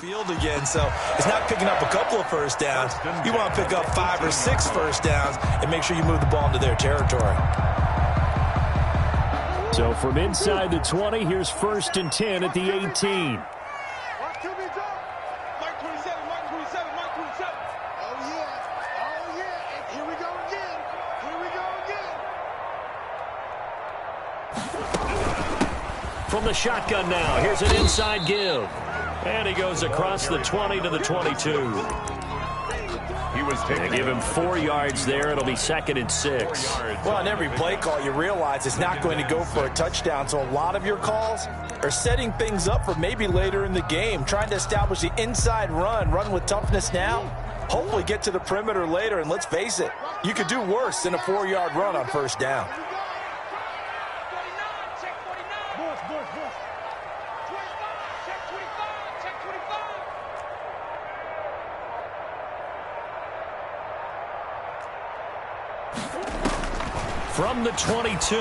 field again, so it's not picking up a couple of first downs. You want to pick up 5 or 6 first downs and make sure you move the ball into their territory. So from inside the 20, here's 1st and 10 at the 18. From the shotgun now, here's an inside give. And he goes across the 20 to the 22. They give him 4 yards there. It'll be 2nd and 6. Well, on every play call, you realize it's not going to go for a touchdown. So a lot of your calls are setting things up for maybe later in the game, trying to establish the inside run with toughness now, hopefully get to the perimeter later. And let's face it, you could do worse than a 4-yard run on first down. From the 22,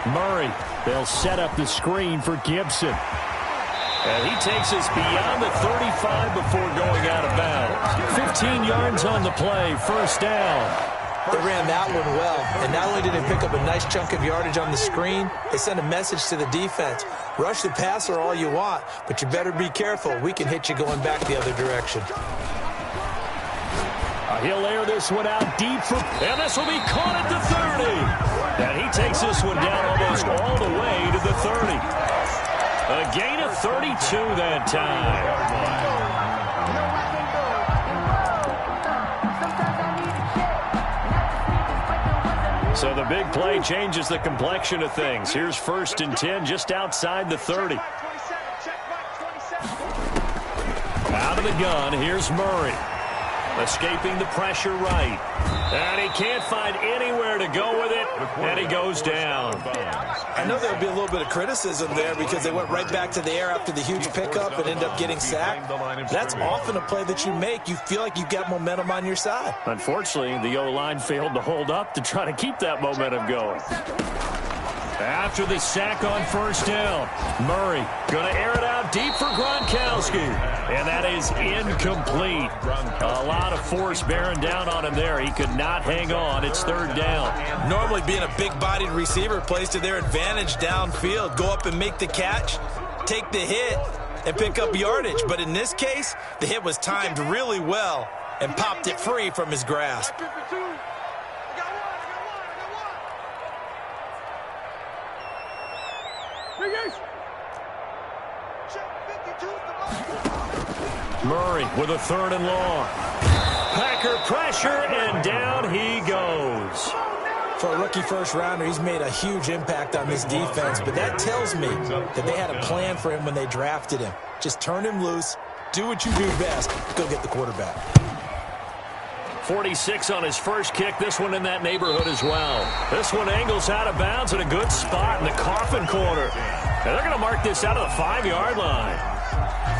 Murray. They'll set up the screen for Gibson. And he takes us beyond the 35 before going out of bounds. 15 yards on the play, 1st down. They ran that one well, and not only did they pick up a nice chunk of yardage on the screen, they sent a message to the defense. Rush the passer all you want, but you better be careful. We can hit you going back the other direction. He'll air this one out deep, and this will be caught at the 30. And he takes this one down almost all the way to the 30. A gain of 32 that time. So the big play changes the complexion of things. Here's 1st and 10 just outside the 30. Out of the gun, here's Murray. Escaping the pressure right. And he can't find anywhere to go with it, and he goes down. I know there'll be a little bit of criticism there because they went right back to the air after the huge pickup and ended up getting sacked. That's often a play that you make. You feel like you've got momentum on your side. Unfortunately, the O-line failed to hold up to try to keep that momentum going. After the sack on 1st down, Murray going to air it out deep for Gronkowski. And that is incomplete. A lot of force bearing down on him there. He could not hang on. It's 3rd down. Normally being a big-bodied receiver plays to their advantage downfield. Go up and make the catch, take the hit, and pick up yardage. But in this case, the hit was timed really well and popped it free from his grasp. Murray with a 3rd and long. Packer pressure, and down he goes. For a rookie first-rounder, he's made a huge impact on this defense, but that tells me that they had a plan for him when they drafted him. Just turn him loose, do what you do best, go get the quarterback. 46 on his first kick. This one in that neighborhood as well. This one angles out of bounds at a good spot in the coffin corner. And they're going to mark this out of the 5-yard line.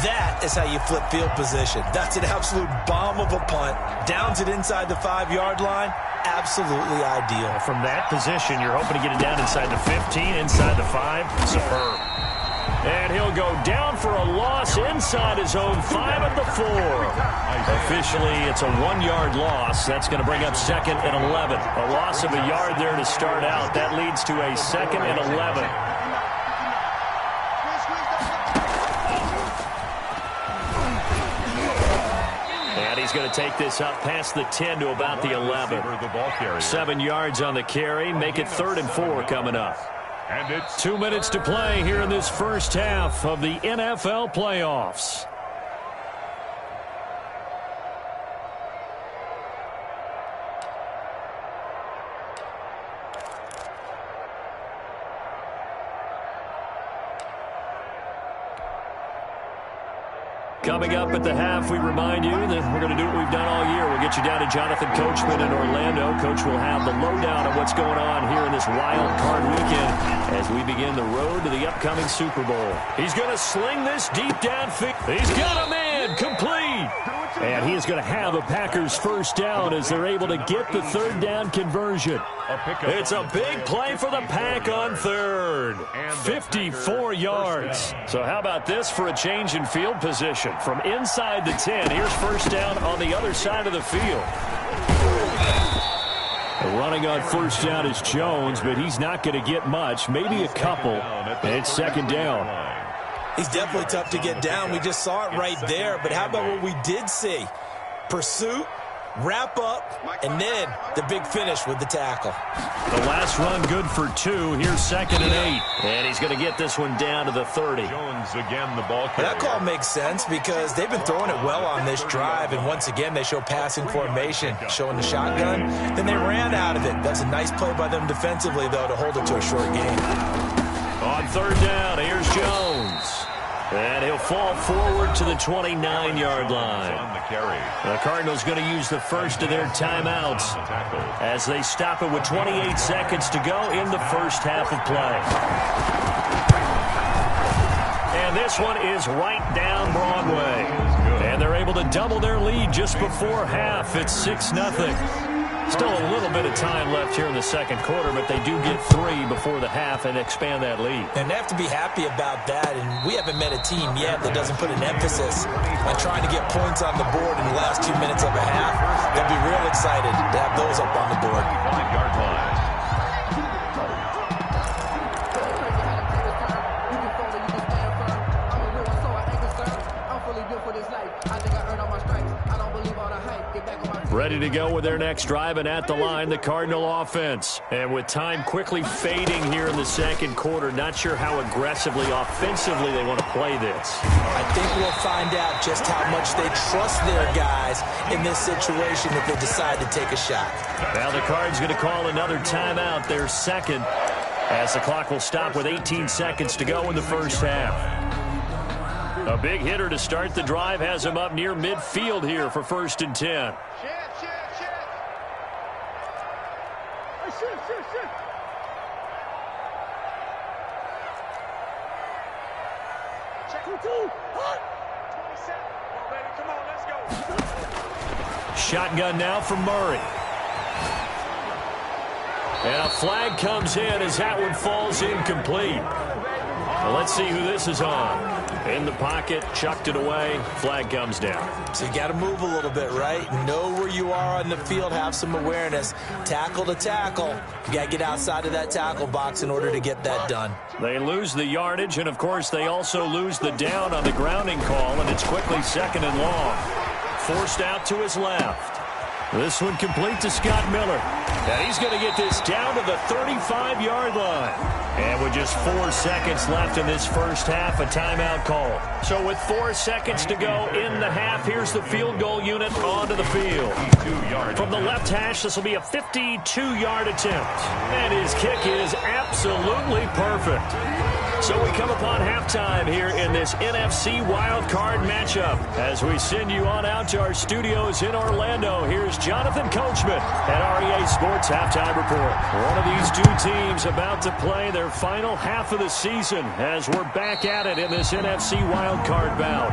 That is how you flip field position. That's an absolute bomb of a punt. Downs it inside the 5-yard line. Absolutely ideal. From that position, you're hoping to get it down inside the 15, inside the 5. Superb. And he'll go down for a loss inside his own 5 at the 4. Officially, it's a 1-yard loss. That's going to bring up 2nd and 11. A loss of a yard there to start out. That leads to a 2nd and 11. And he's going to take this up past the 10 to about the 11. 7 yards on the carry. Make it 3rd and 4 coming up. And it's 2 minutes to play here in this first half of the NFL playoffs. Coming up at the half, we remind you that we're going to do what we've done all year. We'll get you down to Jonathan Coachman in Orlando. Coach will have the lowdown on what's going on here in this wild card weekend as we begin the road to the upcoming Super Bowl. He's going to sling this deep downfield. He's got a man complete. And he is going to have a Packers first down as they're able to get the third down conversion. It's a big play for the Pack on third. 54 yards. So how about this for a change in field position? From inside the 10, here's first down on the other side of the field. Running on first down is Jones, but he's not going to get much, maybe a couple. And it's second down. He's definitely tough to get down. We just saw it right there. But how about what we did see? Pursuit, wrap up, and then the big finish with the tackle. The last run good for 2. Here's 2nd and 8. And he's going to get this one down to the 30. Jones again, the ball carrier. That call makes sense because they've been throwing it well on this drive. And once again, they show passing formation, showing the shotgun. Then they ran out of it. That's a nice play by them defensively, though, to hold it to a short game. On third down, here's Jones. And he'll fall forward to the 29-yard line. On the carry. The Cardinals going to use the first of their timeouts as they stop it with 28 seconds to go in the first half of play. And this one is right down Broadway. And they're able to double their lead just before half. It's 6-0. Still a little bit of time left here in the second quarter, but they do get 3 before the half and expand that lead. And they have to be happy about that, and we haven't met a team yet that doesn't put an emphasis on trying to get points on the board in the last 2 minutes of a half. They'll be real excited to have those up on the board. 5-yard line. Ready to go with their next drive, and at the line, the Cardinal offense. And with time quickly fading here in the second quarter, not sure how aggressively, offensively they want to play this. I think we'll find out just how much they trust their guys in this situation if they decide to take a shot. Now the Cards going to call another timeout, their second, as the clock will stop with 18 seconds to go in the first half. A big hitter to start the drive has him up near midfield here for 1st and 10. Shotgun now from Murray. And a flag comes in as that one falls incomplete. Well, let's see who this is on. In the pocket, chucked it away, flag comes down. So you got to move a little bit, right? Know where you are on the field, have some awareness. Tackle to tackle. You got to get outside of that tackle box in order to get that done. They lose the yardage, and of course they also lose the down on the grounding call, and it's quickly 2nd and long. Forced out to his left. This one complete to Scott Miller. And he's going to get this down to the 35-yard line. And with just 4 seconds left in this first half, a timeout call. So with 4 seconds to go in the half, here's the field goal unit onto the field. From the left hash, this will be a 52-yard attempt. And his kick is absolutely perfect. So we come upon halftime here in this NFC wildcard matchup. As we send you on out to our studios in Orlando, here's Jonathan Coachman at REA Sports Halftime Report. One of these two teams about to play their final half of the season as we're back at it in this NFC wildcard bout.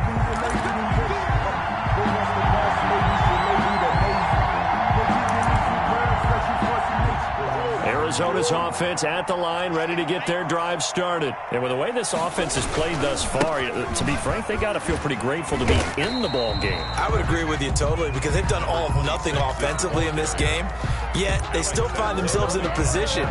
Arizona's offense at the line, ready to get their drive started. And with the way this offense has played thus far, to be frank, they got to feel pretty grateful to be in the ball game. I would agree with you totally because they've done all of nothing offensively in this game, yet they still find themselves in a position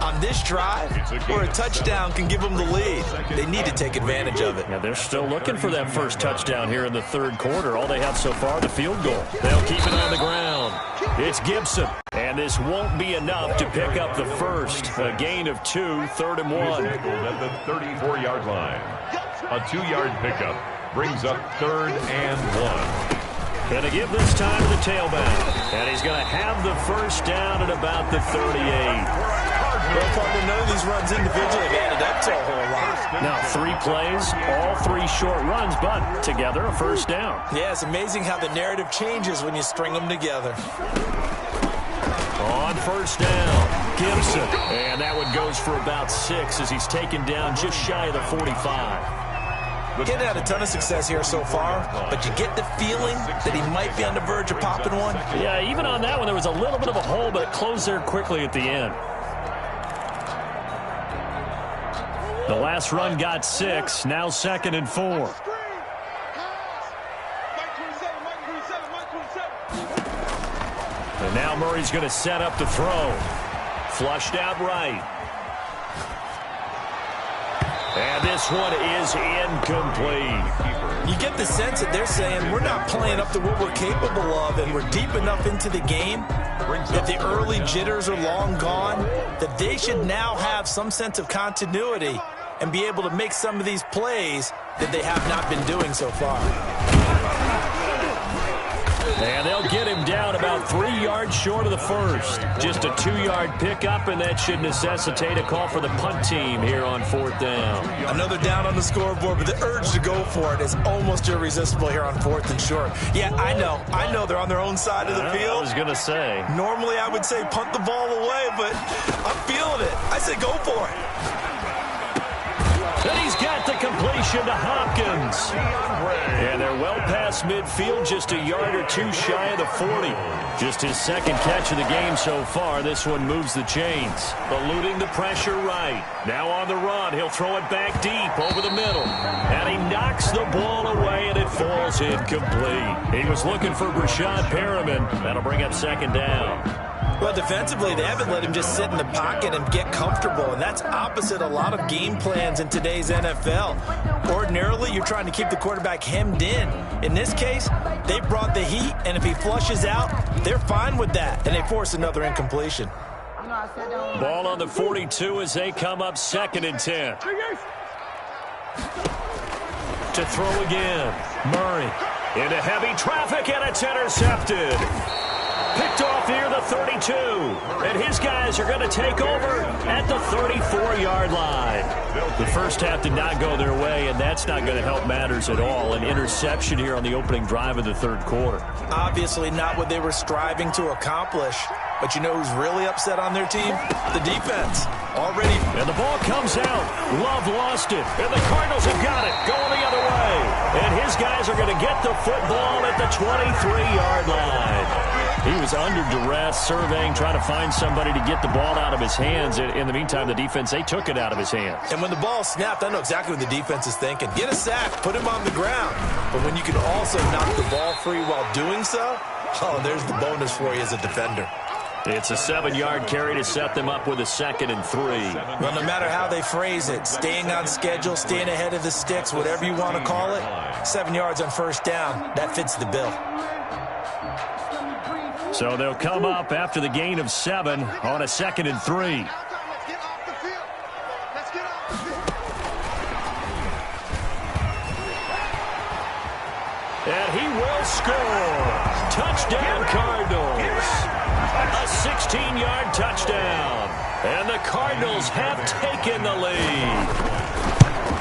on this drive where a touchdown can give them the lead. They need to take advantage of it. Yeah, they're still looking for that first touchdown here in the third quarter. All they have so far, the field goal. They'll keep it on the ground. It's Gibson. And this won't be enough to pick up the first. A gain of 2, 3rd and 1. At the 34-yard line. A 2-yard pickup brings up 3rd and 1. Going to give this time to the tailback. And he's going to have the first down at about the 38. Well, Parker, none of these runs individually have added up to a whole lot. Now, 3 plays, all 3 short runs, but together a first down. Yeah, it's amazing how the narrative changes when you string them together. On first down, Gibson. And that one goes for about 6 as he's taken down just shy of the 45. Getting had a ton of success here so far, but you get the feeling that he might be on the verge of popping one. Yeah, even on that one, there was a little bit of a hole, but it closed there quickly at the end. The last run got 6, now 2nd and 4. And now Murray's going to set up to throw. Flushed out right. And this one is incomplete. You get the sense that they're saying we're not playing up to what we're capable of, and we're deep enough into the game that the early jitters are long gone, that they should now have some sense of continuity and be able to make some of these plays that they have not been doing so far. And they'll get him down about 3 yards short of the first. Just a 2-yard pickup, and that should necessitate a call for the punt team here on 4th down. Another down on the scoreboard, but the urge to go for it is almost irresistible here on 4th and short. Yeah, I know they're on their own side of the field. I was going to say. Normally I would say punt the ball away, but I'm feeling it. I say go for it. And he's got the completion to Hopkins. And they're well past midfield, just a yard or 2 shy of the 40. Just his 2nd catch of the game so far. This one moves the chains. Eluding the pressure right. Now on the run. He'll throw it back deep over the middle. And he knocks the ball away, and it falls incomplete. He was looking for Brashad Perriman. That'll bring up 2nd down. Well, defensively, they haven't let him just sit in the pocket and get comfortable, and that's opposite a lot of game plans in today's NFL. Ordinarily, you're trying to keep the quarterback hemmed in. In this case, they brought the heat, and if he flushes out, they're fine with that, and they force another incompletion. Ball on the 42 as they come up 2nd and 10. To throw again. Murray into heavy traffic, and it's intercepted. Picked off near the 32. And his guys are going to take over at the 34-yard line. The first half did not go their way, and that's not going to help matters at all. An interception here on the opening drive of the 3rd quarter. Obviously not what they were striving to accomplish. But you know who's really upset on their team? The defense. Already. And the ball comes out. Love lost it. And the Cardinals have got it. Going the other way. And his guys are going to get the football at the 23-yard line. He was under duress, surveying, trying to find somebody to get the ball out of his hands. In the meantime, the defense, they took it out of his hands. And when the ball snapped, I know exactly what the defense is thinking. Get a sack, put him on the ground. But when you can also knock the ball free while doing so, oh, there's the bonus for you as a defender. It's a 7-yard carry to set them up with a 2nd and 3. Well, no matter how they phrase it, staying on schedule, staying ahead of the sticks, whatever you want to call it, 7 yards on 1st down, that fits the bill. So they'll come up after the gain of 7 on a 2nd and 3. And he will score. Touchdown, Cardinals. A 16-yard touchdown. And the Cardinals have taken the lead.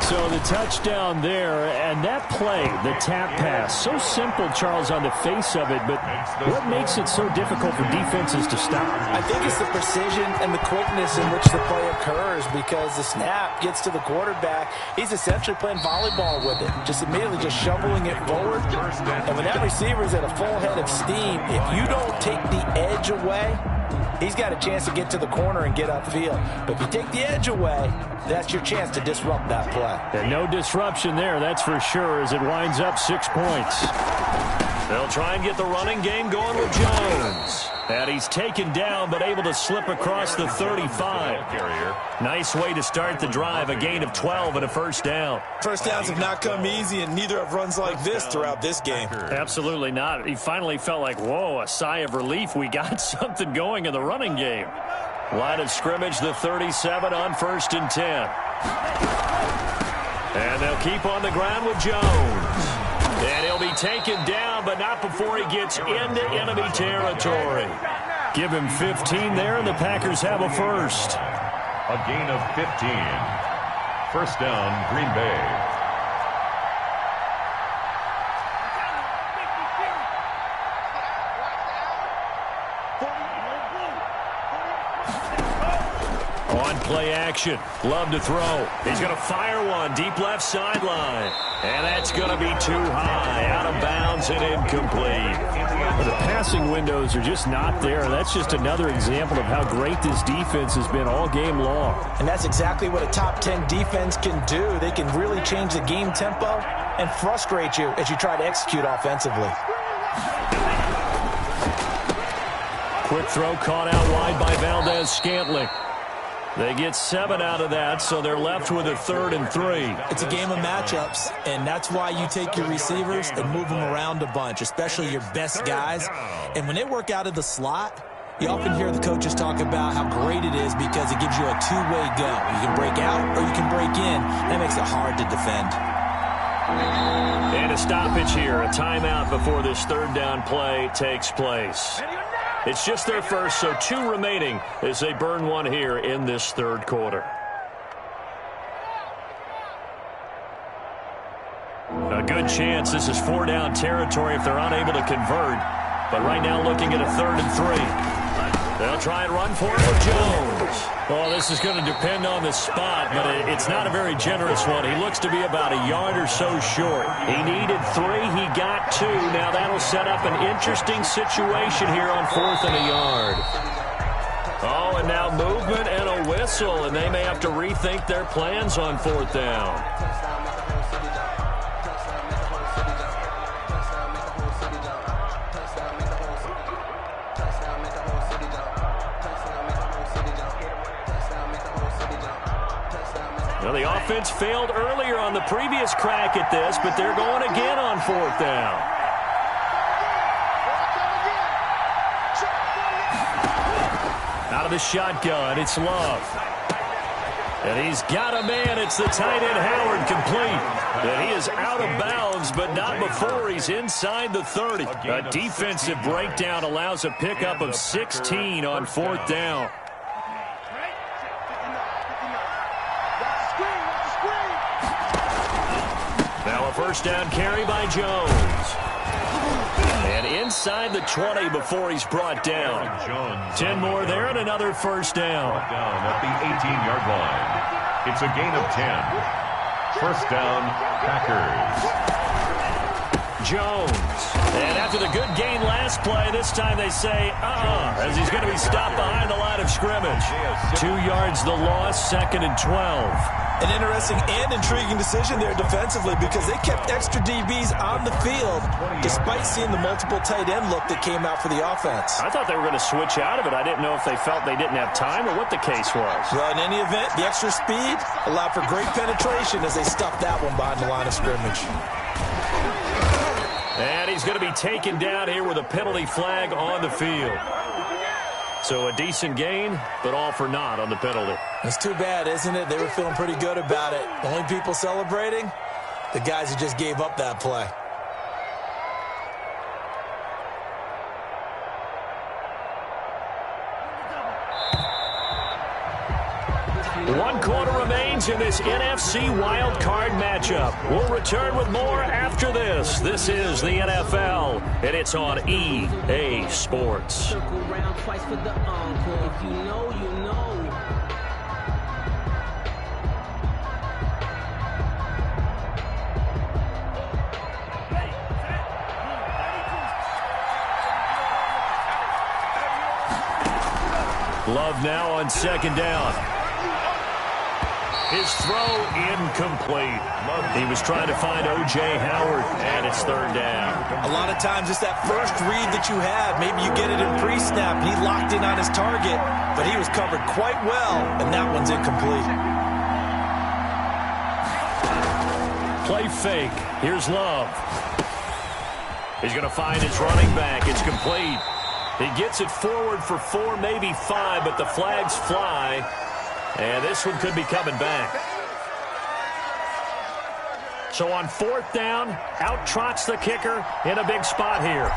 So the touchdown there, and that play, the tap pass, so simple, Charles, on the face of it, but what makes it so difficult for defenses to stop? I think it's the precision and the quickness in which the play occurs, because the snap gets to the quarterback. He's essentially playing volleyball with it, just immediately just shoveling it forward. And when that receiver's at a full head of steam, if you don't take the edge away, he's got a chance to get to the corner and get upfield. But if you take the edge away, that's your chance to disrupt that play. And no disruption there, that's for sure, as it winds up 6 points. They'll try and get the running game going with Jones. And he's taken down, but able to slip across the 35. Nice way to start the drive, a gain of 12 and a 1st down. First downs have not come easy, and neither have runs like this throughout this game. Absolutely not. He finally felt like, whoa, a sigh of relief. We got something going in the running game. Line of scrimmage, the 37 on 1st and 10. And they'll keep on the ground with Jones. And he'll be taken down, but not before he gets into enemy territory. Give him 15 there, and the Packers have a 1st. A gain of 15. 1st down, Green Bay. On play action. Love to throw. He's going to fire one. Deep left sideline. And that's going to be too high. Out of bounds and incomplete. The passing windows are just not there. That's just another example of how great this defense has been all game long. And that's exactly what a top 10 defense can do. They can really change the game tempo and frustrate you as you try to execute offensively. Quick throw caught out wide by Valdez-Scantling. They get 7 out of that, so they're left with a 3rd and 3. It's a game of matchups, and that's why you take your receivers and move them around a bunch, especially your best guys. And when they work out of the slot, you often hear the coaches talk about how great it is because it gives you a two-way go. You can break out or you can break in. That makes it hard to defend. And a stoppage here, a timeout before this 3rd down play takes place. It's just their first, so 2 remaining as they burn one here in this 3rd quarter. A good chance this is 4-down territory if they're unable to convert. But right now looking at a 3rd and 3. They'll try and run for it with Jones. Well, this is going to depend on the spot, but it's not a very generous one. He looks to be about a yard or so short. He needed 3. He got 2. Now that'll set up an interesting situation here on 4th and a yard. Oh, and now movement and a whistle, and they may have to rethink their plans on 4th down. Well, the offense failed earlier on the previous crack at this, but they're going again on 4th down. Out of the shotgun, it's Love. And he's got a man. It's the tight end, Howard, complete. And he is out of bounds, but not before he's inside the 30. A defensive breakdown allows a pickup of 16 on 4th down. Now a 1st down carry by Jones. And inside the 20 before he's brought down. 10 more there and another 1st down. Down at the 18-yard line. It's a gain of 10. 1st down, Packers. Jones. And after the good gain last play, this time they say, as he's going to be stopped behind the line of scrimmage. 2 yards the loss, 2nd and 12. An interesting and intriguing decision there defensively because they kept extra DBs on the field despite seeing the multiple tight end look that came out for the offense. I thought they were going to switch out of it. I didn't know if they felt they didn't have time or what the case was. Well, in any event, the extra speed allowed for great penetration as they stuffed that one behind the line of scrimmage. And he's going to be taken down here with a penalty flag on the field. So a decent gain, but all for naught on the penalty. It's too bad, isn't it? They were feeling pretty good about it. The only people celebrating, the guys who just gave up that play. One quarter remains in this NFC wild card matchup. We'll return with more after this. This is the NFL, and it's on EA Sports. Love now on 2nd down. His throw incomplete. He was trying to find O.J. Howard, and it's 3rd down. A lot of times it's that first read that you have. Maybe you get it in pre-snap, and he locked in on his target, but he was covered quite well, and that one's incomplete. Play fake. Here's Love. He's going to find his running back. It's complete. He gets it forward for 4, maybe 5, but the flags fly. And this one could be coming back. So on 4th down, out trots the kicker in a big spot here.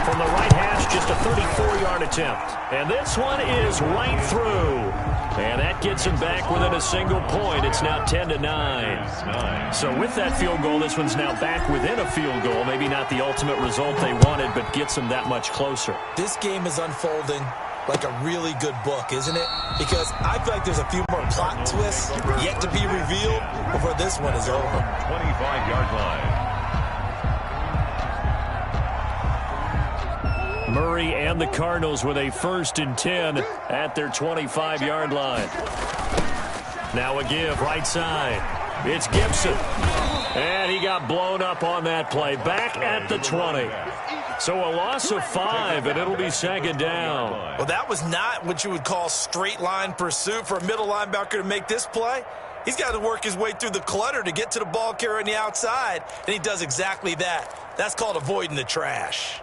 From the right hash, just a 34-yard attempt. And this one is right through. And that gets him back within a single point. It's now 10-9. So with that field goal, this one's now back within a field goal. Maybe not the ultimate result they wanted, but gets them that much closer. This game is unfolding like a really good book, isn't it? Because I feel like there's a few more plot twists yet to be revealed before this one is over. 25-yard line. Murray and the Cardinals with a 1st and 10 at their 25-yard line. Now a give right side. It's Gibson. And he got blown up on that play. Back at the 20. So a loss of 5, and it'll be 2nd down. Well, that was not what you would call straight line pursuit for a middle linebacker to make this play. He's got to work his way through the clutter to get to the ball carrier on the outside, and he does exactly that. That's called avoiding the trash.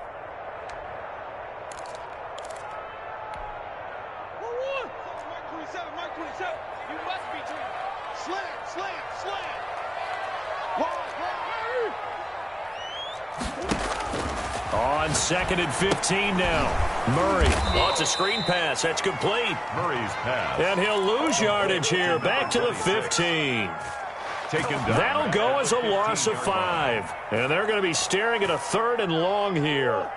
On 2nd and 15 now. Murray. Oh, it's a screen pass. That's complete. Murray's pass. And he'll lose yardage here. Back to the 15. Taken down. That'll go as a loss of 5. And they're going to be staring at a 3rd and long here.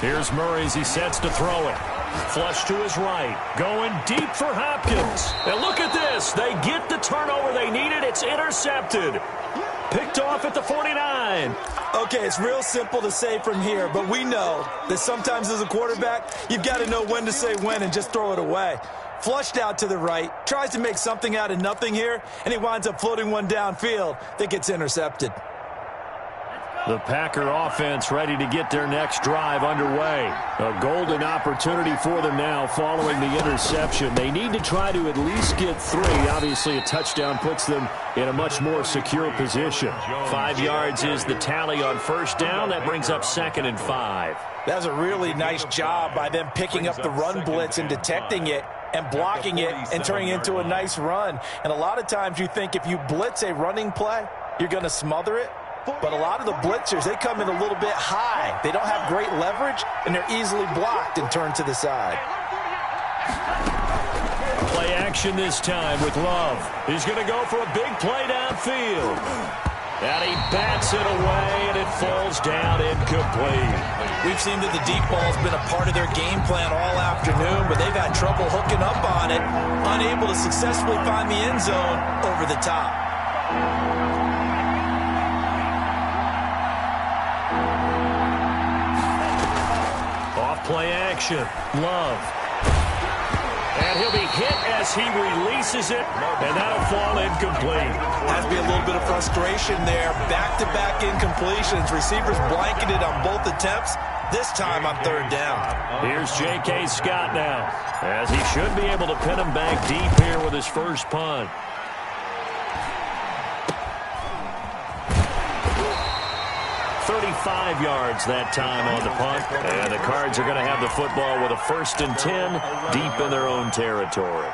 Here's Murray as he sets to throw it. Flush to his right. Going deep for Hopkins. And look at this. They get the turnover they needed. It's intercepted. Picked off at the 49. Okay, it's real simple to say from here, but we know that sometimes as a quarterback, you've got to know when to say when and just throw it away. Flushed out to the right, tries to make something out of nothing here, and he winds up floating one downfield that gets intercepted. The Packer offense ready to get their next drive underway. A golden opportunity for them now following the interception. They need to try to at least get 3. Obviously, a touchdown puts them in a much more secure position. 5 yards is the tally on 1st down. That brings up 2nd and 5. That was a really nice job by them picking up the run blitz and detecting it and blocking it and turning it into a nice run. And a lot of times you think if you blitz a running play, you're going to smother it. But a lot of the blitzers, they come in a little bit high. They don't have great leverage, and they're easily blocked and turned to the side. Play action this time with Love. He's going to go for a big play downfield. And he bats it away, and it falls down incomplete. We've seen that the deep ball's been a part of their game plan all afternoon, but they've had trouble hooking up on it, unable to successfully find the end zone over the top. Play action. Love. And he'll be hit as he releases it, and that'll fall incomplete. Has to be a little bit of frustration there. Back-to-back incompletions. Receivers blanketed on both attempts. This time on 3rd down. Here's J.K. Scott now, as he should be able to pin him back deep here with his first punt. 35 yards that time on the punt. And the Cards are going to have the football with a 1st and 10 deep in their own territory.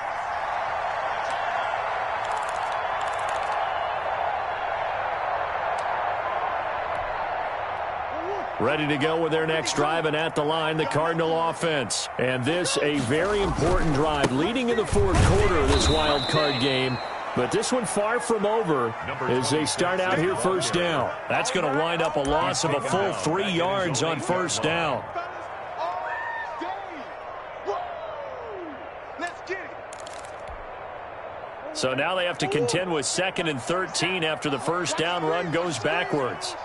Ready to go with their next drive, and at the line, the Cardinal offense. And this, a very important drive leading in the 4th quarter of this wild card game. But this one far from over as they start out here 1st down. That's going to wind up a loss of a full 3 yards on 1st down. So now they have to contend with 2nd and 13 after the 1st down run goes backwards.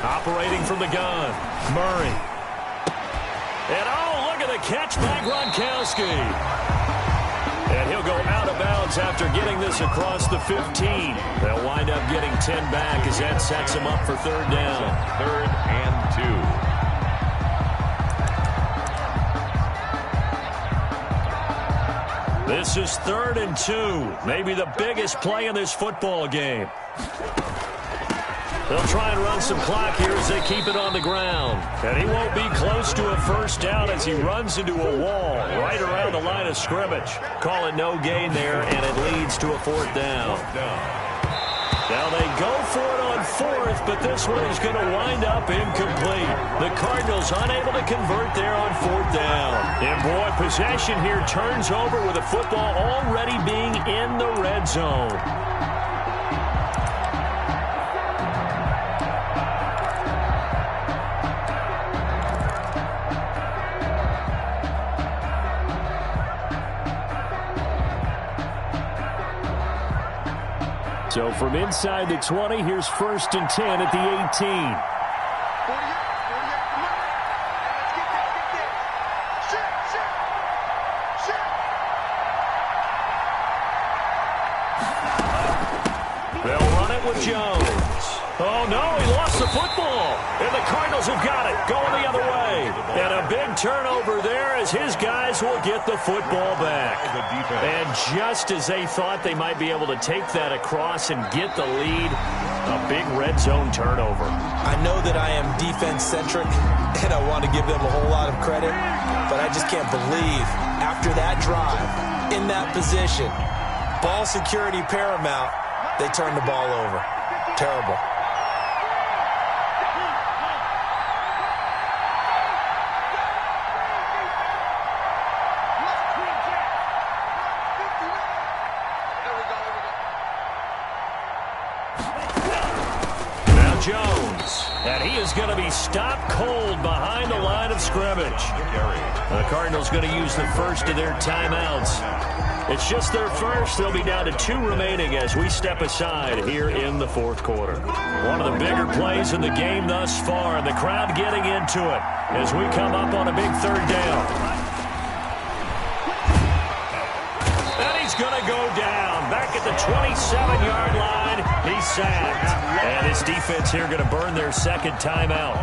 Operating from the gun, Murray. And oh, look at the catch by Gronkowski. And he'll go out of bounds after getting this across the 15. They'll wind up getting 10 back as that sets them up for 3rd down. 3rd and 2. This is 3rd and 2. Maybe the biggest play in this football game. They'll try and run some clock here as they keep it on the ground. And he won't be close to a 1st down as he runs into a wall right around the line of scrimmage. Call it no gain there, and it leads to a 4th down. Now they go for it on fourth, but this one is going to wind up incomplete. The Cardinals unable to convert there on fourth down. And boy, possession here turns over with the football already being in the red zone. So from inside the 20, here's 1st and 10 at the 18. They'll run it with Jones. Oh, no, he lost the football. And the Cardinals have got it, going the other way. And a big turnover there as his guys will get the football back. And just as they thought they might be able to take that across and get the lead, a big red zone turnover. I know that I am defense-centric, and I want to give them a whole lot of credit, but I just can't believe after that drive, in that position, ball security paramount, they turned the ball over. Terrible. Jones, and he is going to be stopped cold behind the line of scrimmage. The Cardinals going to use the first of their timeouts. It's just their first. They'll be down to 2 remaining as we step aside here in the fourth quarter. One of the bigger plays in the game thus far, and the crowd getting into it as we come up on a big 3rd down. And he's going to go down back at the 27-yard line. He's sacked. And his defense here going to burn their 2nd timeout.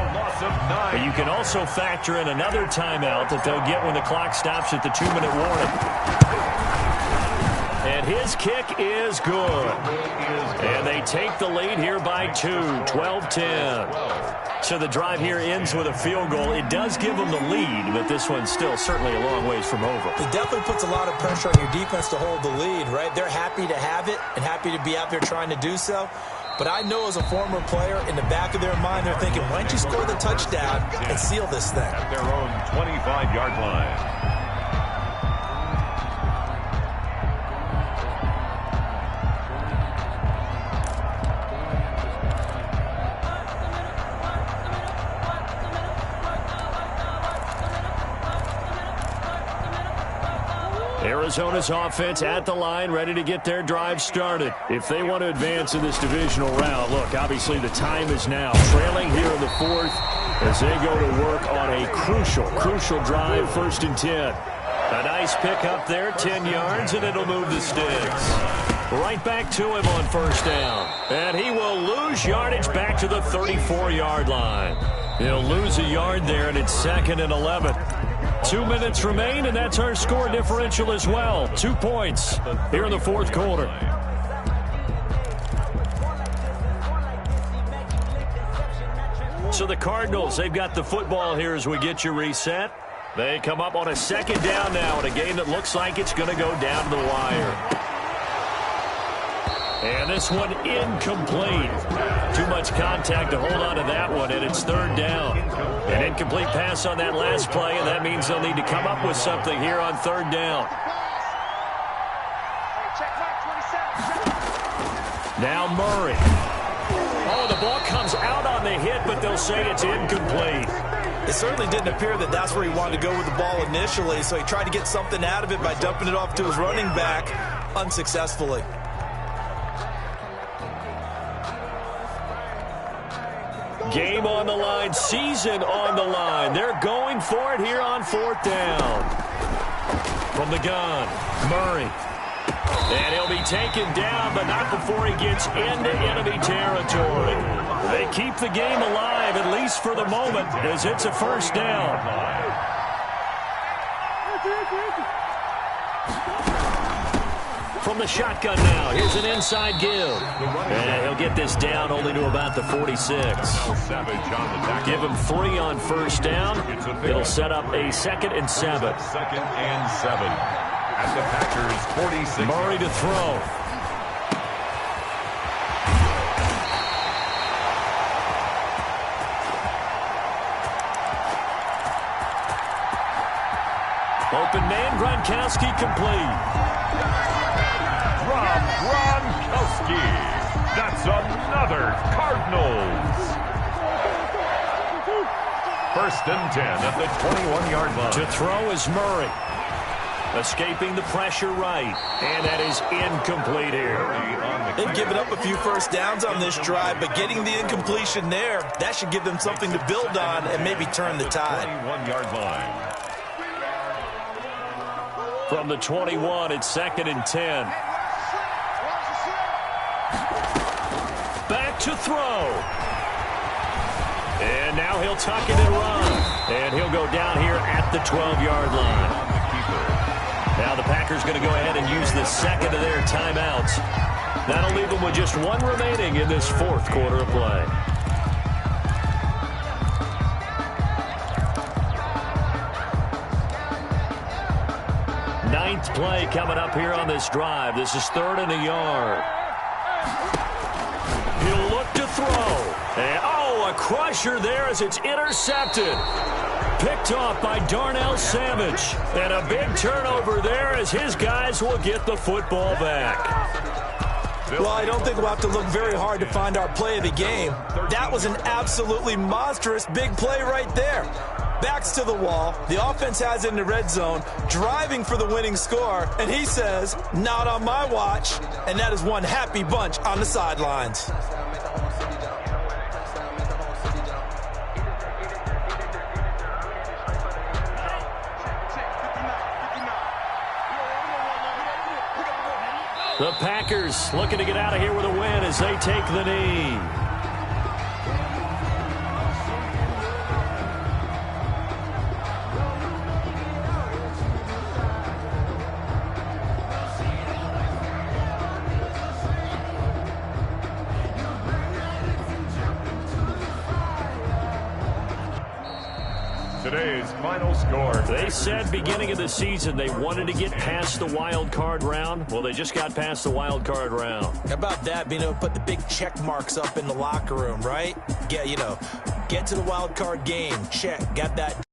But you can also factor in another timeout that they'll get when the clock stops at the 2-minute warning. And his kick is good. And they take the lead here by 2, 12-10. So the drive here ends with a field goal. It does give them the lead, but this one's still certainly a long ways from over. It definitely puts a lot of pressure on your defense to hold the lead, right? They're happy to have it and happy to be out there trying to do so. But I know as a former player, in the back of their mind, they're thinking, why don't you score the touchdown and seal this thing? At their own 25-yard line. Arizona's offense at the line, ready to get their drive started. If they want to advance in this divisional round, look, obviously the time is now. Trailing here in the 4th as they go to work on a crucial drive, 1st and 10. A nice pickup there, 10 yards, and it'll move the sticks. Right back to him on 1st down. And he will lose yardage back to the 34-yard line. He'll lose a yard there, and it's 2nd and 11. 2 minutes remain, and that's our score differential as well. 2 points here in the 4th quarter. So the Cardinals, they've got the football here as we get you reset. They come up on a 2nd down now in a game that looks like it's going to go down to the wire. And this one incomplete. Too much contact to hold on to that one, and it's 3rd down. An incomplete pass on that last play, and that means they'll need to come up with something here on 3rd down. Now Murray. Oh, the ball comes out on the hit, but they'll say it's incomplete. It certainly didn't appear that that's where he wanted to go with the ball initially, so he tried to get something out of it by dumping it off to his running back unsuccessfully. Game on the line, season on the line. They're going for it here on 4th down. From the gun, Murray. And he'll be taken down, but not before he gets into enemy territory. They keep the game alive, at least for the moment, as it's a 1st down. From the shotgun now, here's an inside give. And he'll get this down only to about the 46. Give him 3 on 1st down. It'll set up a 2nd and 7. 2nd and 7. At the Packers' 46. Murray to throw. Open man, Gronkowski complete. Rob Gronkowski. That's another Cardinals. First and 10 at the 21-yard line. To throw is Murray. Escaping the pressure right. And that is incomplete here. They've given up a few first downs on this drive, but getting the incompletion there, that should give them something to build on and maybe turn the tide. 21-yard line. From the 21, it's 2nd and 10. Back to throw. And now he'll tuck it and run. And he'll go down here at the 12-yard line. Now the Packers going to go ahead and use the second of their timeouts. That'll leave them with just one remaining in this fourth quarter of play. Ninth play coming up here on this drive. This is 3rd and a yard. He'll look to throw. And, a crusher there as it's intercepted. Picked off by Darnell Savage. And a big turnover there as his guys will get the football back. Well, I don't think we'll have to look very hard to find our play of the game. That was an absolutely monstrous big play right there. Backs to the wall. The offense has it in the red zone, driving for the winning score. And he says, not on my watch. And that is one happy bunch on the sidelines. The Packers looking to get out of here with a win as they take the knee. Today's final score. They said beginning of the season they wanted to get past the wild card round. Well, they just got past the wild card round. How about that, being able to put the big check marks up in the locker room, right? Get to the wild card game. Check. Got that